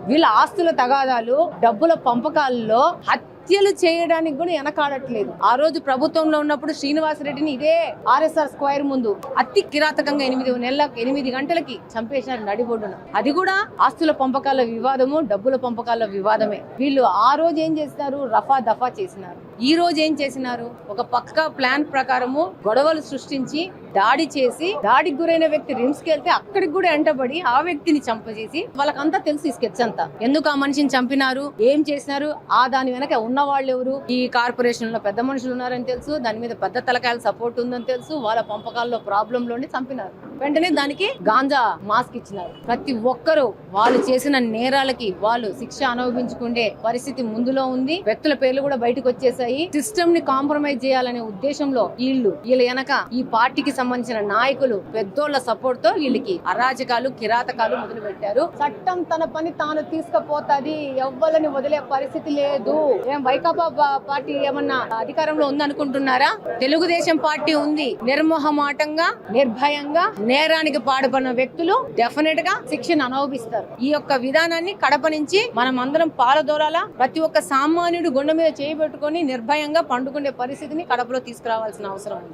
వీళ్ళ ఆస్తుల తగాదాలు, డబ్బుల పంపకాలలో హత్యలు చేయడానికి కూడా వెనకాడట్లేదు. ఆ రోజు ప్రభుత్వంలో ఉన్నప్పుడు శ్రీనివాసరెడ్డిని ఇదే ఆర్ఎస్ఆర్ స్క్వేర్ ముందు అతి కిరాతకంగా 8 గంటలకి చంపేసినారు నడిబొడ్డున. అది కూడా ఆస్తుల పంపకాల వివాదము, డబ్బుల పంపకాల వివాదమే. వీళ్ళు ఆ రోజు ఏం చేసినారు? రఫా దఫా చేసినారు. ఈ రోజు ఏం చేసినారు? ఒక పక్కా ప్లాన్ ప్రకారము గొడవలు సృష్టించి దాడి చేసి, దాడికి గురైన వ్యక్తి రిమ్స్ కి వెళ్తే అక్కడికి కూడా ఎంటబడి ఆ వ్యక్తిని చంపజేసి, వాళ్ళకంతా తెలుసు ఈ స్కెచ్ అంతా. ఎందుకు ఆ మనిషిని చంపినారు, ఏం చేసినారు, ఆ దాని వెనక ఉన్న వాళ్ళు ఎవరు, ఈ కార్పొరేషన్ లో పెద్ద మనుషులు ఉన్నారని తెలుసు, దాని మీద పెద్ద తలకాయల సపోర్ట్ ఉందని తెలుసు, వాళ్ళ పంపకాల్లో ప్రాబ్లం లోని చంపినారు. వెంటనే దానికి గాంజా మాస్క్ ఇచ్చినారు. ప్రతి ఒక్కరూ వాళ్ళు చేసిన నేరాలకి వాళ్ళు శిక్ష అనుభవించుకునే పరిస్థితి ముందులో ఉంది. వ్యక్తుల పేర్లు కూడా బయటకు వచ్చేసాయి. సిస్టమ్ ని కాంప్రమైజ్ చేయాలనే ఉద్దేశంలో వీళ్ళ వెనక ఈ పార్టీకి సంబంధించిన నాయకులు పెద్దోళ్ల సపోర్ట్ తో వీళ్ళకి అరాచకాలు, కిరాతకాలు మొదలు పెట్టారు. చట్టం తన పని తాను తీసుకుపోతుంది, ఎవ్వలని వదిలే పరిస్థితి లేదు. ఏం వైకాపా పార్టీ ఏమన్నా అధికారంలో ఉందనుకుంటున్నారా? తెలుగుదేశం పార్టీ ఉంది. నిర్మోహమాటంగా, నిర్భయంగా నేరానికి పాడుపడిన వ్యక్తులు డెఫినెట్ గా శిక్షను అనుభవిస్తారు. ఈ యొక్క విధానాన్ని కడప నుంచి మనం అందరం పాలదోరాలా. ప్రతి ఒక్క సామాన్యుడు గుండె మీద చేయబెట్టుకొని నిర్భయంగా పండుకునే పరిస్థితిని కడపలో తీసుకురావాల్సిన అవసరం ఉంది.